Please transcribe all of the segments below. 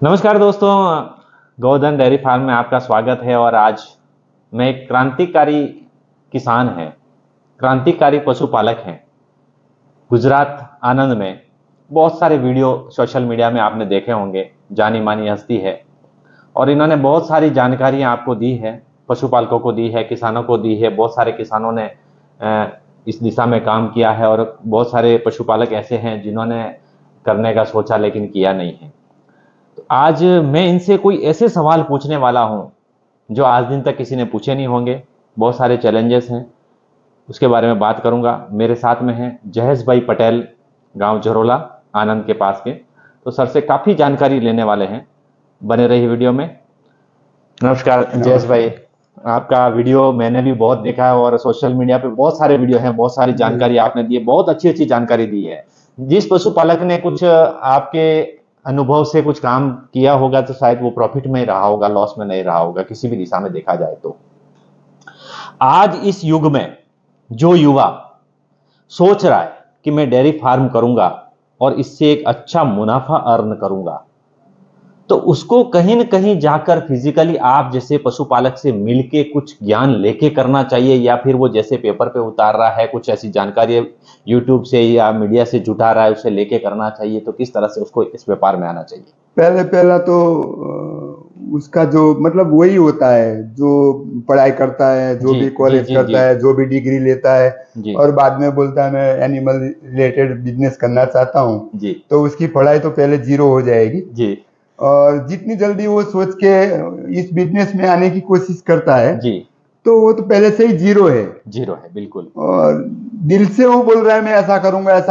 नमस्कार दोस्तों, गोधन dairy farm में आपका स्वागत है। और आज मैं एक क्रांतिकारी किसान है, क्रांतिकारी पशुपालक हैं। गुजरात आनंद में बहुत सारे वीडियो सोशल मीडिया में आपने देखे होंगे। जानी मानी हस्ती है और इन्होंने बहुत सारी जानकारियां आपको दी है, पशुपालकों को दी है, किसानों को दी है। बहुत सारे किसानों ने इस दिशा में काम किया है और बहुत सारे पशुपालक ऐसे हैं जिन्होंने करने का सोचा लेकिन किया नहीं है। आज मैं इनसे कोई ऐसे सवाल पूछने वाला हूं जो आज दिन तक किसी ने पूछे नहीं होंगे। बहुत सारे चैलेंजेस हैं, उसके बारे में बात करूंगा। मेरे साथ में हैं जहेश भाई पटेल, गांव झरोला, आनंद के पास के। तो सर से काफी जानकारी लेने वाले हैं, बने रहिए वीडियो में। नमस्कार जहेश भाई, आपका वीडियो मैंने भी बहुत देखा है और सोशल मीडिया पे बहुत सारे वीडियो हैं, बहुत सारी जानकारी आपने दी है, बहुत अच्छी अच्छी जानकारी दी है। जिस पशुपालक ने कुछ आपके अनुभव से कुछ काम किया होगा तो शायद वो प्रॉफिट में रहा होगा, लॉस में नहीं रहा होगा, किसी भी दिशा में देखा जाए तो। आज इस युग में जो युवा सोच रहा है कि मैं डेयरी फार्म करूंगा और इससे एक अच्छा मुनाफा अर्न करूंगा, तो उसको कहीं न कहीं जाकर फिजिकली आप जैसे पशुपालक से मिलके कुछ ज्ञान लेके करना चाहिए, या फिर वो जैसे पेपर पे उतार रहा है कुछ ऐसी जानकारी यूट्यूब से या मीडिया से जुटा रहा है उसे लेके करना चाहिए। तो किस तरह से उसको इस व्यापार में आना चाहिए? पहला तो उसका जो मतलब वही होता है जो पढ़ाई करता है, जो जी भी जी कॉलेज जी करता जी है, जो भी डिग्री लेता है जी और बाद में बोलता है मैं एनिमल रिलेटेड बिजनेस करना चाहता हूँ, जी तो उसकी पढ़ाई तो पहले जीरो हो जाएगी। जी और जितनी जल्दी वो सोच के इस बिजनेस में आने की कोशिश करता है जी तो वो तो पहले से ही जीरो है। जीरो है, बिल्कुल। और दिल से वो बोल रहा है मैं ऐसा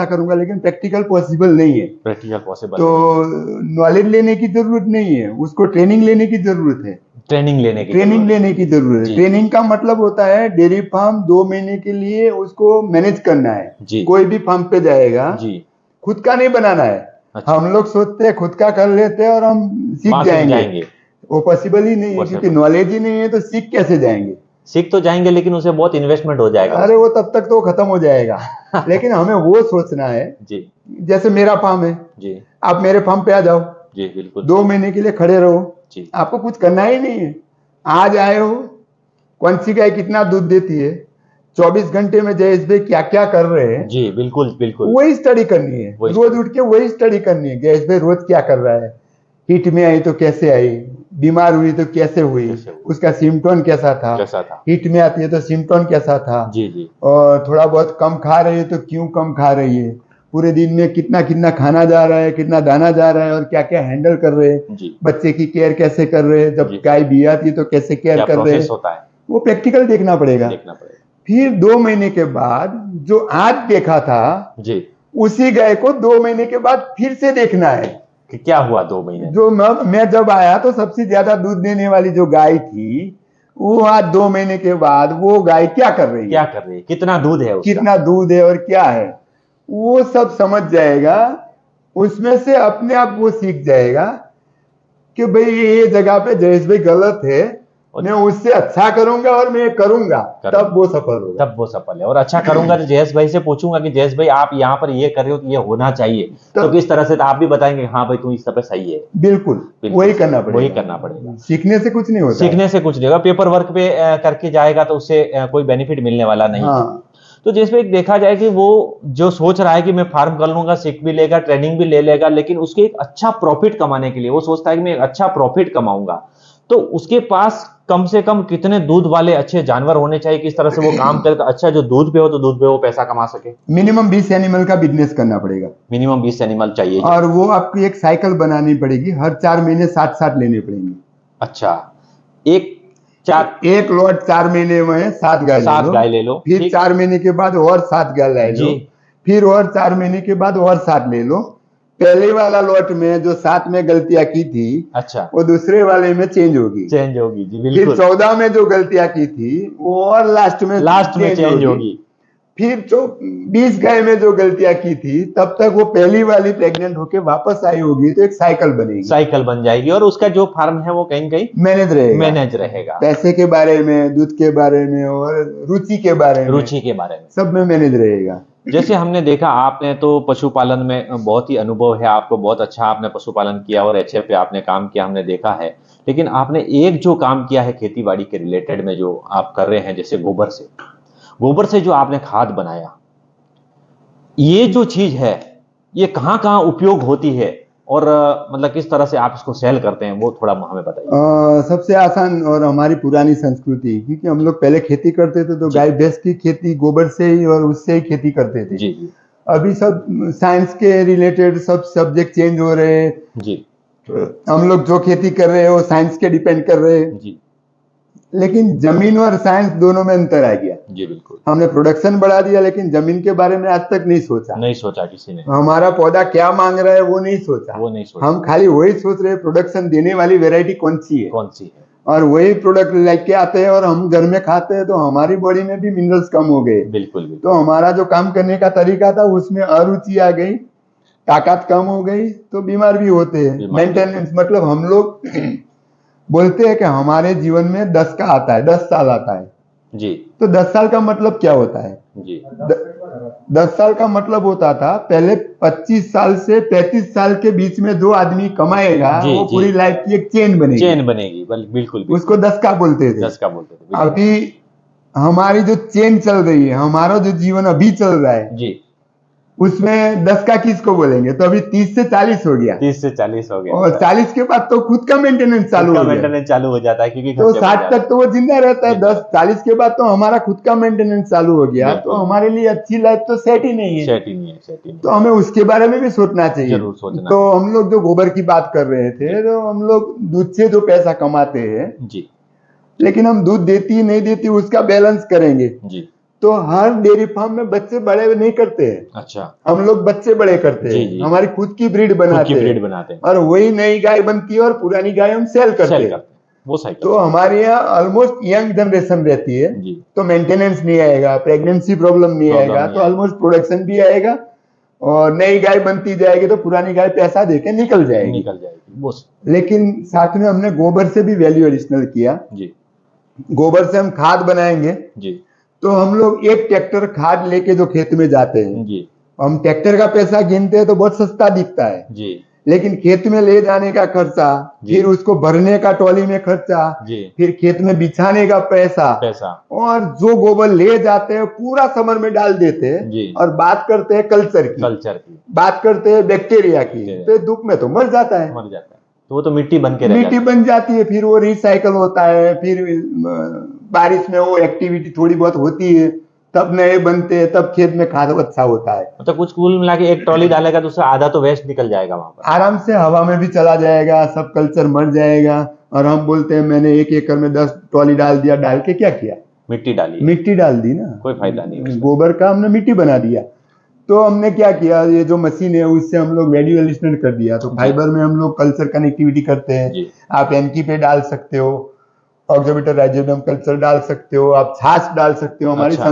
करूंगा, लेकिन प्रैक्टिकल पॉसिबल नहीं है। प्रैक्टिकल पॉसिबल तो नहीं है। नॉलेज लेने की जरूरत नहीं है, उसको ट्रेनिंग लेने की जरूरत है। ट्रेनिंग लेने की ट्रेनिंग जरूरत लेने की जरूरत है। जी ट्रेनिंग का मतलब होता है डेयरी फार्म 2 महीने के लिए उसको मैनेज करना है। जी कोई भी फार्म पे जाएगा, जी। खुद का नहीं बनाना है। अच्छा, हम लोग सोचते हैं खुद का कर लेते हैं और हम सीख वहां सीख जाएंगे। जाएंगे। वो पॉसिबल ही नहीं है, क्योंकि पॉसिबल नॉलेज ही नहीं है तो सीख कैसे जाएंगे। सीख तो जाएंगे लेकिन उसे बहुत इन्वेस्टमेंट हो जाएगा अरे वो तब तक तो खत्म हो जाएगा। लेकिन हमें वो सोचना है, जी जैसे मेरा फार्म है, जी आप मेरे फार्म पे आ जाओ, जी, बिल्कुल 2 महीने के लिए खड़े रहो। जी आपको कुछ करना ही नहीं है। आज आए हो, कौन सी गाय कितना दूध देती है, 24 घंटे में जयेश भाई क्या क्या कर रहे हैं, जी, बिल्कुल बिल्कुल। वही स्टडी करनी है। वही रोज study। उठ के वही स्टडी करनी है, जयेश भाई रोज क्या कर रहा है, हिट में आई तो कैसे आई, बीमार हुई तो कैसे हुई, उसका सिम्टोम कैसा था, कैसा था? हिट में आती है तो सिम्टोम कैसा था, जी जी और थोड़ा बहुत कम खा रही है तो क्यों कम खा रही है, पूरे दिन में कितना कितना खाना जा रहा है, कितना दाना जा रहा है, और क्या क्या हैंडल कर रहे हैं, जी। बच्चे की केयर कैसे कर रहे हैं, जब जी। गाय भी आती है तो कैसे केयर क्या कर रहे प्रोसेस हैं, होता है, वो प्रैक्टिकल देखना पड़ेगा। देखना पड़ेगा। फिर 2 महीने के बाद जो आज देखा था जी, उसी गाय को 2 महीने के बाद फिर से देखना है कि क्या हुआ 2 महीने। जो मैं जब आया तो सबसे ज्यादा दूध देने वाली जो गाय थी, वो आज 2 महीने के बाद वो गाय क्या कर रही है, क्या कर रही है, कितना दूध है उसका, कितना दूध है और क्या है, वो सब समझ जाएगा। उसमें से अपने आप वो सीख जाएगा कि भाई ये जगह पे जयेश भाई गलत है, मैं उससे अच्छा करूंगा और मैं करूंगा, तब वो सफल होगा। तब वो सफल है। और अच्छा करूंगा तो जयेश भाई से पूछूंगा कि जयेश भाई आप यहाँ पर ये कर रहे हो तो ये होना चाहिए, तो किस तरह से, तो आप भी बताएंगे हाँ भाई तू इस तरह सही है। बिल्कुल वही करना पड़ेगा, वही करना पड़ेगा। सीखने से कुछ नहीं होता, सीखने से कुछ नहीं होगा। पेपर वर्क पे करके जाएगा तो उससे कोई बेनिफिट मिलने वाला नहीं है। हाँ। तो जिसमें देखा जाए कि वो जो सोच रहा है कि मैं फार्म कर लूंगा, सीख भी लेगा, ट्रेनिंग भी ले लेगा, लेकिन उसके एक अच्छा प्रॉफिट कमाने के लिए वो सोचता है कि मैं एक अच्छा प्रॉफिट कमाऊंगा, तो उसके पास कम से कम कितने दूध वाले अच्छे जानवर होने चाहिए, किस तरह से वो काम करे तो अच्छा जो दूध पे हो तो दूध पे वो पैसा कमा सके। मिनिमम 20 एनिमल का बिजनेस करना पड़ेगा, मिनिमम 20 एनिमल चाहिए। और वो आपकी एक साइकिल बनानी पड़ेगी, हर 4 महीने 7 लेने पड़ेंगे। अच्छा, एक लॉट 4 महीने में 7 गाय ले लो, फिर 4 महीने के बाद और 7 गाय ले लो, फिर और 4 महीने के बाद और 7 ले लो। पहले वाला लॉट में जो 7 में गलतियां की थी, अच्छा, वो दूसरे वाले में चेंज होगी जी बिल्कुल। फिर 14 में जो गलतियां की थी वो और लास्ट में चेंज होगी। फिर जो 20 गाय में जो गलतियां की थी तब तक वो पहली वाली प्रेग्नेंट होके वापस आई होगी, तो एक साइकिल बनेगी, साइकिल बन जाएगी, और उसका जो फार्म है वो कहीं न कहीं मैनेज रहेगा। पैसे के बारे में, दूध के बारे में और रुचि के बारे में सब में मैनेज रहेगा। जैसे हमने देखा, आपने तो पशुपालन में बहुत ही अनुभव है, आपको बहुत अच्छा आपने पशुपालन किया और एचएफ पे आपने काम किया, हमने देखा है। लेकिन आपने एक जो काम किया है खेती बाड़ी के रिलेटेड में जो आप कर रहे हैं, जैसे गोबर से जो आपने खाद बनाया, ये जो चीज है ये कहाँ कहाँ उपयोग होती है और मतलब किस तरह से आप इसको सेल करते हैं, वो थोड़ा हमें बताइए। सबसे आसान और हमारी पुरानी संस्कृति, क्योंकि हम लोग पहले खेती करते थे तो जी। गाय भैंस की खेती गोबर से ही और उससे ही खेती करते थे। जी जी अभी सब साइंस के रिलेटेड सब सब्जेक्ट चेंज हो रहे हैं। जी हम लोग जो खेती कर रहे हैं वो साइंस के डिपेंड कर रहे हैं, जी लेकिन जमीन और साइंस दोनों में अंतर आ गया। जी बिल्कुल। हमने प्रोडक्शन बढ़ा दिया लेकिन जमीन के बारे में आज तक नहीं सोचा। नहीं सोचा किसी ने, हमारा पौधा क्या मांग रहा है वो नहीं सोचा। वो नहीं सोचा। हम खाली वही सोच रहे हैं प्रोडक्शन देने वाली वेराइटी कौन सी है, कौन सी है, और वही प्रोडक्ट लेके आते हैं और हम घर में खाते हैं, तो हमारी बॉडी में भी मिनरल्स कम हो गए। बिल्कुल बिल्कुल। तो हमारा जो काम करने का तरीका था उसमें अरुचि आ गई, ताकत कम हो गई, तो बीमार भी होते हैं। बीमार भी मेंटेनेंस मतलब हम लोग बोलते हैं कि हमारे जीवन में 10 का आता है, 10 साल आता है। जी तो 10 साल का मतलब क्या होता है? जी 10 साल का मतलब होता था पहले 25 साल से 35 साल के बीच में जो आदमी कमाएगा जी, वो जी। पूरी लाइफ की एक चेन बनेगी। चेन बनेगी, बिल्कुल बिल्कुल। उसको 10 का बोलते थे। 10 का बोलते थे, बिल्कुल। अभी हमारी जो चेन चल रही है, हमारा जो जीवन अभी चल रहा है, जी उसमें 10 का किसको बोलेंगे? तो अभी 30 से 40 हो गया, 30 से 40 हो गया और 40 के बाद तो खुद का मेंटेनेंस चालू का हो गया। मेंटेनेंस चालू हो जाता है, क्योंकि तो खर्चे बढ़ 60 जाते तक तो वो जिंदा रहता है, जिंदा 10-40 के बाद तो हमारा खुद का मेंटेनेंस चालू हो गया, तो बिल्कुल। हमारे लिए अच्छी लाइफ तो सेट ही नहीं हैं। है। सेट ही नहीं है, सेट ही नहीं तो हमें उसके बारे में भी सोचना चाहिए। जरूर सोचना तो हम लोग जो गोबर की बात कर रहे थे, तो हम लोग दूध से जो पैसा कमाते हैं, है। जी लेकिन हम दूध देती नहीं देती उसका बैलेंस करेंगे। जी तो हर डेयरी फार्म में बच्चे बड़े नहीं करते हैं, अच्छा। हम लोग बच्चे बड़े करते जी, हैं, जी। हमारी खुद की ब्रीड खुद बनाते की ब्रीड हैं, बनाते हैं, और वही नई गाय बनती है और पुरानी गाय हम सेल करते सेल हैं। करते हैं, वो साइकिल। तो हमारे यहाँ ऑलमोस्ट यंग जनरेशन रहती है, जी तो मेंटेनेंस नहीं आएगा, प्रेगनेंसी प्रॉब्लम नहीं प्रॉब्लम आएगा, नहीं तो ऑलमोस्ट प्रोडक्शन भी आएगा, और नई गाय बनती जाएगी तो पुरानी गाय पैसा देके निकल जाएगी। निकल जाएगी वो। लेकिन साथ में हमने गोबर से भी वैल्यू एडिशनल किया। जी गोबर से हम खाद बनाएंगे, जी तो हम लोग एक ट्रैक्टर खाद लेके जो खेत में जाते हैं, जी हम ट्रैक्टर का पैसा गिनते हैं तो बहुत सस्ता दिखता है, जी लेकिन खेत में ले जाने का खर्चा, जी। फिर उसको भरने का ट्रॉली में खर्चा, जी फिर खेत में बिछाने का पैसा, और जो गोबर ले जाते हैं पूरा समर में डाल देते हैं। जी। और बात करते हैं कल्चर की, बात करते हैं बैक्टीरिया की, तो धूप में तो मर जाता है, मर जाता है, तो वो तो मिट्टी बन के रह मिट्टी जाता बन जाती है, फिर वो रिसाइकल होता है, फिर बारिश में वो एक्टिविटी थोड़ी बहुत होती है, तब नए बनते हैं, तब खेत में खाद अच्छा होता है। मतलब कुछ कुल मिला के एक ट्रॉली डालेगा तो उससे आधा तो वेस्ट निकल जाएगा वहां पर। आराम से हवा में भी चला जाएगा, सब कल्चर मर जाएगा। और हम बोलते हैं मैंने 1 एकड़ में 10 ट्रॉली डाल दिया, डाल के क्या किया? मिट्टी डाली, मिट्टी डाल दी ना, कोई फायदा नहीं उसका। गोबर का हमने मिट्टी बना दिया। तो हमने क्या किया, ये जो मशीन है उससे हम लोग वैल्यू एडिशनल कर दिया। तो फाइबर में हम लोग कल्चर कनेक्टिविटी करते हैं। जी आप एनकी पे डाल सकते हो, ऑक्सीबीटर राइजोबियम कल्चर डाल सकते हो, आप छाछ डाल सकते हो। हमारी अच्छा।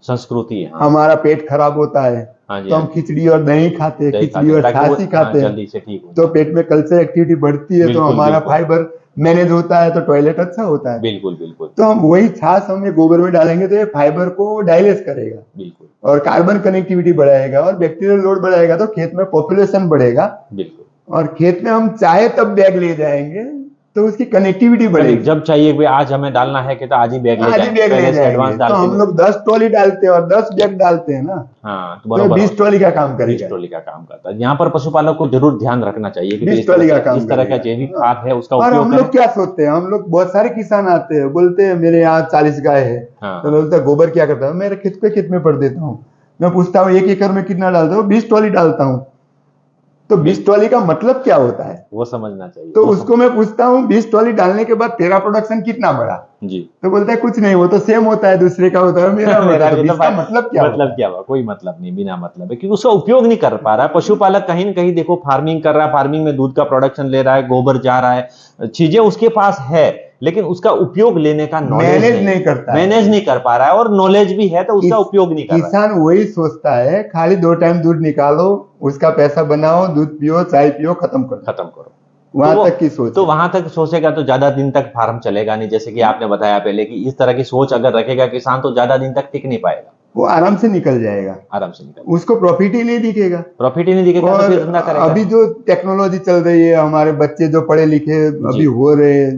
संस्कृति है, हाँ। हमारा पेट खराब होता है, हाँ जी, तो हम हाँ जी। खिचड़ी और दही खाते हैं, दही खिचड़ी खाते हैं, और ताकि छाछ वो, ही हाँ, खाते हैं। जल्दी से ठीक हो। तो पेट में कल्चर एक्टिविटी बढ़ती है, तो बिल्कुल, हमारा बिल्कुल। फाइबर मैनेज होता है, तो टॉयलेट अच्छा होता है। बिल्कुल बिल्कुल तो हम वही छाछ हम ये गोबर में डालेंगे तो ये फाइबर को डाइजेस्ट करेगा, बिल्कुल और कार्बन कनेक्टिविटी बढ़ाएगा, और बैक्टीरियल लोड बढ़ाएगा, तो खेत में पॉपुलेशन बढ़ेगा। बिल्कुल। और खेत में हम चाहे तब बैग ले जाएंगे तो उसकी कनेक्टिविटी बढ़ेगी। जब चाहिए कि आज हमें डालना है कि तो आज ही बैग ले आज ही जाएंगे, बैग ले पहले से एडवांस जाएंगे। डाल तो के हम लोग 10 ट्रॉली डालते हैं और 10 बैग डालते हैं ना, हाँ तो तो बरोबर 20 ट्रॉली का काम 20 करेगा। ट्रॉली का काम करता है। यहाँ पर पशुपालक को जरूर ध्यान रखना चाहिए कि 20 ट्रॉली का काम इस तरह का करेगा। जैविक खाद है उसका और उपयोग हम लोग करें। क्या सोचते हैं, हम लोग बहुत सारे किसान आते हैं, बोलते हैं मेरे यहाँ 40 गाय है, हाँ। तो बोलते हैं गोबर क्या करता है, मेरे खेत पे कितने पड़ देता हूँ। मैं पूछता हूँ 1 एकड़ में कितना डालता हूँ, 20 ट्रॉली डालता हूँ। तो 20 ट्रॉली का मतलब क्या होता है, वो समझना चाहिए। तो उसको मैं पूछता हूँ 20 ट्रॉली डालने के बाद तेरा प्रोडक्शन कितना बढ़ा? जी तो बोलता है कुछ नहीं, वो तो सेम होता है, दूसरे का होता है, मेरा बढ़ा। तो इसका मतलब क्या होता है? क्या हुआ? कोई मतलब नहीं, बिना मतलब है, क्योंकि उसका उपयोग नहीं कर पा रहा है पशुपालक। कहीं ना कहीं देखो, फार्मिंग कर रहा है, फार्मिंग में दूध का प्रोडक्शन ले रहा है, गोबर जा रहा है, चीजें उसके पास है, लेकिन उसका उपयोग लेने का नॉलेज नहीं करता है, मैनेज नहीं कर पा रहा है। और नॉलेज भी है तो उसका उपयोग नहीं कर रहा है। किसान वही सोचता है खाली 2 टाइम दूध निकालो, उसका पैसा बनाओ, दूध पियो, चाय पियो, खत्म करो। वहां तक की सोच। तो वहां तक सोचेगा तो ज्यादा दिन तक फार्म चलेगा नहीं। जैसे कि आपने बताया पहले कि इस तरह की सोच अगर रखेगा किसान तो ज्यादा दिन तक टिक नहीं पाएगा। वो आराम से निकल जाएगा, आराम से निकल, उसको प्रॉफिट ही नहीं दिखेगा। प्रॉफिट ही नहीं दिखेगा तो और फिर धंधा करेगा। अभी जो टेक्नोलॉजी चल रही है, हमारे बच्चे जो पढ़े लिखे अभी जी। हो रहे हैं,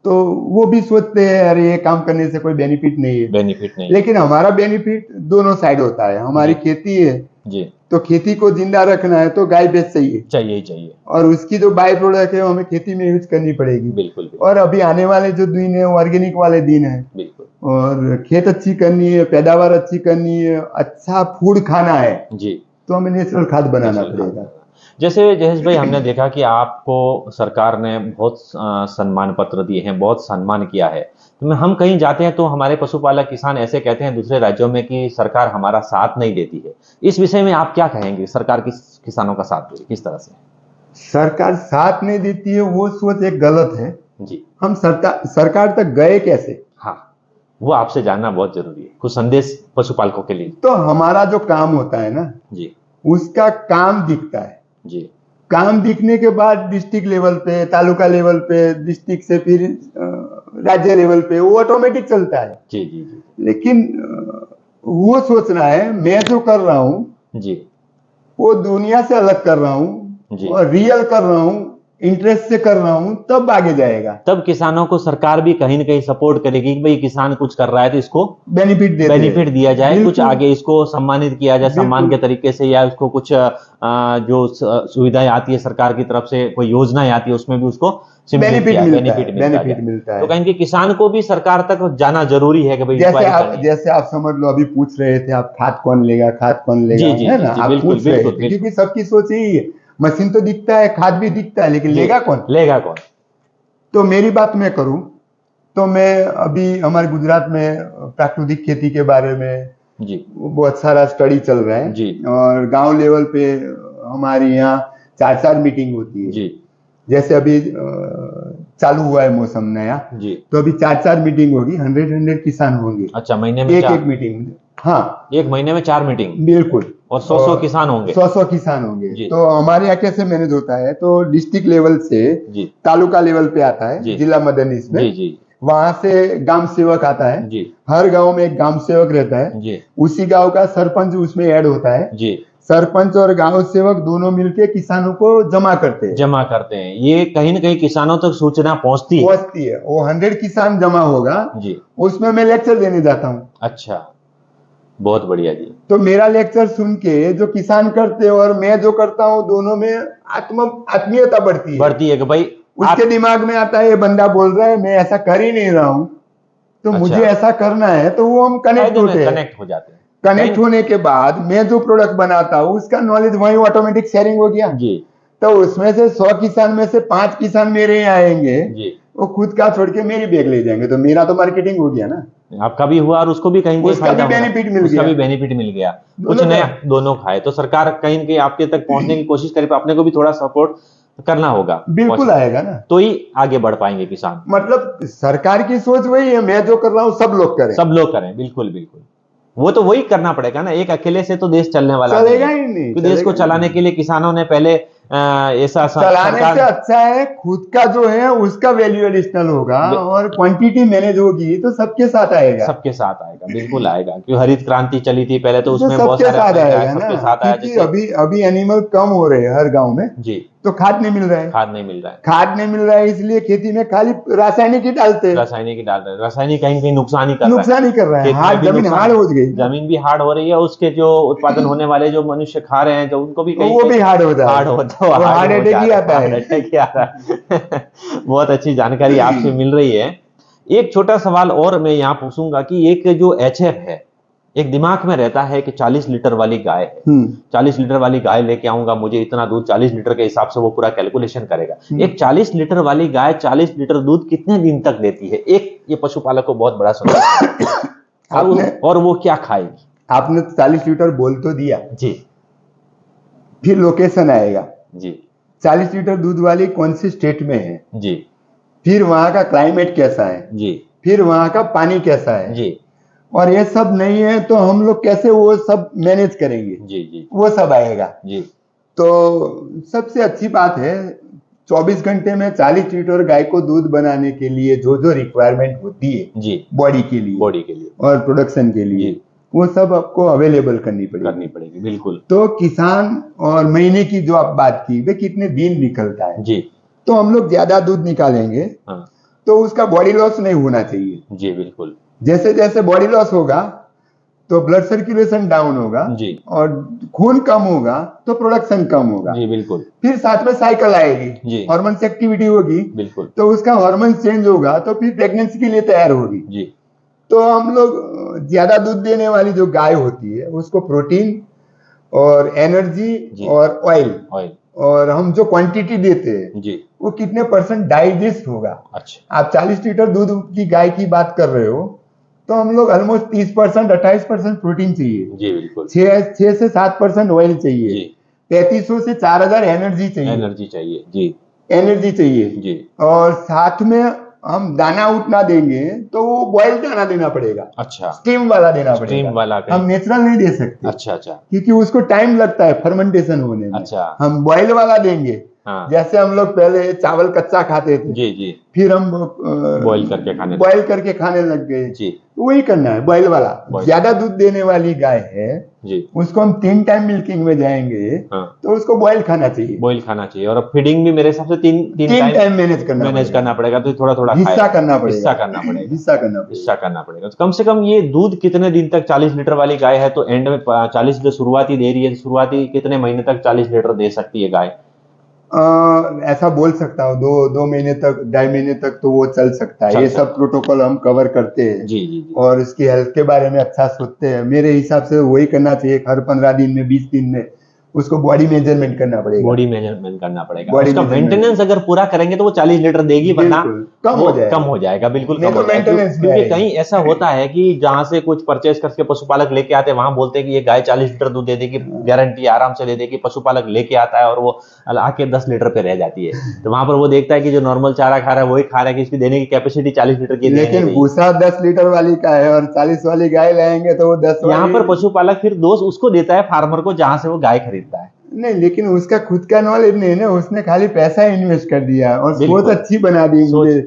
तो वो भी सोचते हैं अरे ये काम करने से कोई बेनिफिट नहीं है। बेनिफिट नहीं है। लेकिन हमारा बेनिफिट दोनों साइड होता है। हमारी जी। खेती है, जी, तो खेती को जिंदा रखना है तो गाय भैंस चाहिए, चाहिए ही चाहिए। और उसकी जो बाय प्रोडक्ट है वो हमें खेती में यूज करनी पड़ेगी। बिल्कुल बिल्कुल और अभी आने वाले जो दिन है वो ऑर्गेनिक वाले दिन है, बिल्कुल। और खेत अच्छी करनी है, पैदावार अच्छी करनी है, अच्छा फूड खाना है, जी, तो हमें नेचुरल खाद बनाना नेचुरल खाद पड़ेगा। बनाना। जैसे जयेश भाई, हमने देखा कि आपको सरकार ने बहुत सम्मान पत्र दिए हैं, बहुत सम्मान किया है। तो हम कहीं जाते हैं तो हमारे पशुपालक किसान ऐसे कहते हैं दूसरे राज्यों में कि सरकार हमारा साथ नहीं देती है। इस विषय में आप क्या कहेंगे? सरकार किसानों का साथ दे किस तरह से? सरकार साथ नहीं देती है, वो सोच एक गलत है। जी, हम सरकार तक गए कैसे? हाँ, वो आपसे जानना बहुत जरूरी है, कुछ संदेश पशुपालकों के लिए। तो हमारा जो काम होता है ना, जी उसका काम दिखता है। जी काम दिखने के बाद डिस्ट्रिक्ट लेवल पे, तालुका लेवल पे, डिस्ट्रिक्ट से फिर राज्य लेवल पे वो ऑटोमेटिक चलता है। जी जी जी लेकिन वो सोचना है मैं जो कर रहा हूं जी वो दुनिया से अलग कर रहा हूं जी। और रियल कर रहा हूं, इंटरेस्ट से कर रहा हूं, तब आगे जाएगा। तब किसानों को सरकार भी कहीं ना कहीं सपोर्ट करेगी कि भाई किसान कुछ कर रहा है तो इसको बेनिफिट देते बेनिफिट दिया जाए, कुछ बिल्कुल आगे इसको सम्मानित किया जाए सम्मान के बिल्कुल तरीके से, या उसको कुछ जो सुविधाएं आती है सरकार की तरफ से, कोई योजनाएं आती है उसमें भी उसको सिमरित किया, बेनिफिट मिलता बेनिफिट जाए। मिलता तो है। कहेंगे किसान को भी सरकार तक जाना जरूरी है कि भाई इंक्वायरी करनी है। जैसे आप समझ लो, अभी पूछ रहे थे आप खाद कौन लेगा, जी जी है जी ना? जी, आप बिल्कुल पूछ रहे बिल्कुल थे बिल्कुल। क्योंकि सबकी सोच यही है, मशीन तो दिखता है, खाद भी दिखता है, लेकिन जी, लेगा कौन? लेगा कौन? तो मेरी बात मैं करूं तो मैं अभी हमारे गुजरात में प्राकृतिक खेती के बारे में जी बहुत सारा स्टडी चल रहा है, जी और गांव लेवल पे हमारे यहाँ 4 मीटिंग होती है। जी जैसे अभी चालू हुआ है मौसम नया, जी। तो अभी 4 मीटिंग होगी, 100 किसान होंगे अच्छा, महीने में एक चार? मीटिंग। हाँ एक महीने में 4 मीटिंग बिल्कुल। और 100 किसान होंगे? 100 किसान होंगे। जी तो हमारे यहाँ कैसे मैनेज होता है, तो डिस्ट्रिक्ट लेवल से जी तालुका लेवल पे आता है, जी जिला मदनीस में, जी जी वहां से ग्राम सेवक आता है। जी हर गांव में एक ग्राम सेवक रहता है, जी उसी गांव का सरपंच उसमें ऐड होता है। जी। सरपंच और गांव सेवक दोनों मिलके किसानों को जमा करते हैं, जमा करते हैं, ये कहीं ना कहीं किसानों तक सूचना पहुंचती है। पहुंचती है। वो 100 किसान जमा होगा, जी। उसमें मैं लेक्चर देने जाता हूँ। अच्छा, बहुत बढ़िया जी। तो मेरा लेक्चर सुन के जो किसान करते हैं और मैं जो करता हूँ, दोनों में आत्मीयता बढ़ती है। बढ़ती है कि भाई उसके दिमाग में आता है ये बंदा बोल रहा है, मैं ऐसा कर ही नहीं रहा हूं, तो अच्छा, मुझे ऐसा करना है, तो वो हम कनेक्ट फायदे में होते हैं। कनेक्ट हो जाते हैं कनेक्ट होने के बाद मैं जो प्रोडक्ट बनाता हूँ उसका नॉलेज वही ऑटोमेटिक शेयरिंग हो गया। जी तो उसमें से 100 किसान में से 5 किसान मेरे यहाँ आएंगे, जी। वो खुद का छोड़ के मेरी बैग ले जाएंगे, तो मेरा तो मार्केटिंग हो गया ना। आपका भी हुआ और उसको भी कहीं कहीं उसका फायदा भी हो रहा बेनिफिट है, मिल उसका गया, भी बेनिफिट मिल गया, कुछ दोनों नया, तरफ। दोनों खाए। तो सरकार कहीं न कहीं आपके तक पहुंचने की कोशिश करे, तो अपने को भी थोड़ा सपोर्ट करना होगा, बिल्कुल आएगा ना, तो ही आगे बढ़ पाएंगे किसान। मतलब सरकार की सोच वही है, मैं जो कर रहा हूँ सब लोग करें, सब लोग करें, बिल्कुल बिल्कुल। वो तो वही करना पड़ेगा ना, एक अकेले से तो देश चलने वाला नहीं चलेगा है। ही नहीं, क्योंकि देश को चलेगा चलाने नहीं। के लिए किसानों ने पहले ऐसा चलाने सरकार से अच्छा है खुद का जो है उसका वैल्यू एडिशनल होगा, वे- और क्वांटिटी मैनेज होगी तो सबके साथ आएगा। सबके साथ आएगा, बिल्कुल आएगा। क्योंकि हरित क्रांति चली थी पहले, तो तो उसमें बहुत सबके सारे साथ अपने क्या आएगा ना, सबके साथ आया। क्योंकि जैसे अभी अभी एनिमल कम हो रहे हैं हर गांव में, जी, तो खाद नहीं मिल रहा है। खाद नहीं मिल रहा है, खाद नहीं मिल रहा है, इसलिए खेती में खाली रासायनिक ही डालते हैं। रासायनिक ही डाल रहे हैं। रासायनिक कहीं कहीं नुकसान ही कर रहा है, नुकसान ही कर रहा है, खेत में हार्ड भी जमीन नुकसान, हार्ड हो गई ना, जमीन भी हार्ड हो रही है, उसके जो उत्पादन होने वाले जो मनुष्य खा रहे हैं, जो उनको भी कहीं वो भी हार्ड हो हार्ड जाएगा, होता वो हार्ट अटैक ही आता हार्ट है। अटैक ही आ रहा है। बहुत अच्छी जानकारी आपसे मिल रही है। एक छोटा सवाल और मैं यहाँ पूछूंगा कि एक जो एचएफ है, एक दिमाग में रहता है कि 40 लीटर वाली गाय है, 40 लीटर वाली गाय लेके आऊंगा, मुझे इतना दूध 40 लीटर के हिसाब से वो पूरा कैलकुलेशन करेगा। एक 40 लीटर वाली गाय 40 लीटर दूध कितने दिन तक देती है? एक ये पशुपालक को बहुत बड़ा सवाल है। और वो क्या खाएगी? आपने 40 लीटर बोल तो दिया जी, फिर लोकेशन आएगा जी 40 लीटर दूध वाली कौन सी स्टेट में है, जी फिर वहां का क्लाइमेट कैसा है, जी फिर वहां का पानी कैसा है, जी और ये सब नहीं है तो हम लोग कैसे वो सब मैनेज करेंगे, जी जी वो सब आएगा। जी तो सबसे अच्छी बात है 24 घंटे में 40 लीटर गाय को दूध बनाने के लिए जो जो रिक्वायरमेंट होती है जी बॉडी के लिए बॉडी के लिए और प्रोडक्शन के लिए, जी वो सब आपको अवेलेबल करनी पड़ेगी। बिल्कुल। तो किसान और महीने की जो आप बात की, वे कितने दिन निकलता है जी। तो हम लोग ज्यादा दूध निकालेंगे हाँ तो उसका बॉडी लॉस नहीं होना चाहिए। जी बिल्कुल। जैसे जैसे बॉडी लॉस होगा तो ब्लड सर्कुलेशन डाउन होगा जी और खून कम होगा तो प्रोडक्शन कम होगा। जी बिल्कुल। फिर साथ में साइकिल आएगी, जी हार्मोन्स एक्टिविटी होगी, बिल्कुल। तो उसका हार्मोन चेंज होगा तो फिर प्रेगनेंसी के लिए तैयार होगी। जी तो हम लोग ज्यादा दूध देने वाली जो गाय होती है उसको प्रोटीन और एनर्जी जी। और ऑयल ऑयल। और हम जो क्वांटिटी देते हैं जी। वो कितने % डाइजेस्ट होगा। अच्छा। आप 40 लीटर दूध की गाय की बात कर रहे हो तो हम लोग ऑलमोस्ट 30% 28% प्रोटीन चाहिए, जी बिल्कुल। 6 से 7% ऑयल चाहिए, जी 3500 से 4000 एनर्जी चाहिए, एनर्जी चाहिए। जी एनर्जी चाहिए। जी। और साथ में हम दाना उतना देंगे तो वो बॉयल दाना देना पड़ेगा, अच्छा। स्टीम वाला देना स्टीम पड़ेगा, वाला हम कहीं। नेचुरल नहीं दे सकते। अच्छा अच्छा। क्योंकि उसको टाइम लगता है फर्मेंटेशन होने में। अच्छा। हम बॉयल वाला देंगे। हाँ। जैसे हम लोग पहले चावल कच्चा खाते थे, जी जी। फिर हम बॉईल करके खाने लगे। बॉयल करके खाने लग गए। जी वही करना है, बॉयल वाला। Boil। ज्यादा दूध देने वाली गाय है जी। उसको हम 3 टाइम मिल्किंग में जाएंगे हाँ तो उसको बॉयल खाना चाहिए। बॉईल खाना चाहिए और फीडिंग भी मेरे हिसाब से तीन तीन 3 टाइम टाइम मैनेज मैनेज करना पड़ेगा तो थोड़ा थोड़ा हिस्सा खाए। करना पड़ेगा, हिस्सा करना पड़ेगा। हिस्सा करना हिस्सा पड़ेगा। करना पड़ेगा। तो कम से कम ये दूध कितने दिन तक, 40 लीटर वाली गाय है तो एंड में 40 जो शुरुआती दे रही है, शुरुआती कितने महीने तक 40 लीटर दे सकती है गाय? ऐसा बोल सकता हूँ 2 महीने तक, 2.5 महीने तक तो वो चल सकता है। चल ये सकता सब प्रोटोकॉल हम कवर करते हैं जी जी जी। और इसकी हेल्थ के बारे में अच्छा सोचते हैं। मेरे हिसाब से वही करना चाहिए, हर 15 दिन में 20 दिन में उसको बॉडी मेजरमेंट करना पड़ेगा। बॉडी मेजरमेंट करना पड़ेगा, बॉडी उसका मेजरमेंट मेंटेनेंस अगर पूरा करेंगे तो वो 40 लीटर देगी, वरना बिल्कुल कम वो हो जाएगा, कम हो जाएगा। बिल्कुल नहीं कम तो हो जाएगा। मेंटेनेंस में क्योंकि आएगी। कहीं ऐसा होता है कि जहां से कुछ परचेज करके पशुपालक लेके आते हैं, वहां बोलते हैं कि ये गाय 40 लीटर दूध दे देगी, गारंटी आराम से दे देगी। पशुपालक लेके आता है और वो आके 10 लीटर पे रह जाती है। तो वहां पर वो देखता है कि जो नॉर्मल चारा खा रहा है वही खा रहा है, कि इसकी देने की कैपेसिटी 40 लीटर की देने लेकिन रही। भूसा 10 लीटर वाली का है और 40 वाली गाय लाएंगे तो वो 10 यहाँ वाली। पर पशुपालक फिर दोष उसको देता है, फार्मर को, जहां से वो गाय खरीदता है। नहीं, लेकिन उसका खुद का नॉलेज नहीं है ना, उसने खाली पैसा इन्वेस्ट कर दिया और सोच बिल्कुल। अच्छी बना दी सोच। मुझे।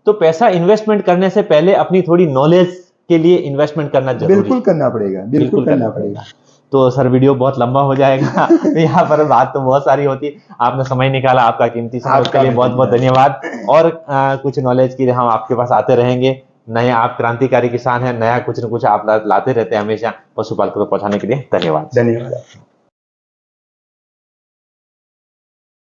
तो पैसा इन्वेस्टमेंट करने से पहले अपनी थोड़ी नॉलेज के लिए इन्वेस्टमेंट करना जरूरी बिल्कुल है। करना पड़ेगा, बिल्कुल करना पड़ेगा। तो सर वीडियो बहुत लंबा हो जाएगा। यहाँ पर बात तो बहुत सारी होती। आपने समय निकाला, आपका कीमती समय, उसके आपका लिए भी बहुत बहुत धन्यवाद। धन्यवाद। और कुछ नॉलेज के लिए हम आपके पास आते रहेंगे। नए, आप क्रांतिकारी किसान हैं, नया कुछ न कुछ आप लाते रहते हैं हमेशा पशुपालकों को पहुंचाने के लिए। धन्यवाद। धन्यवाद।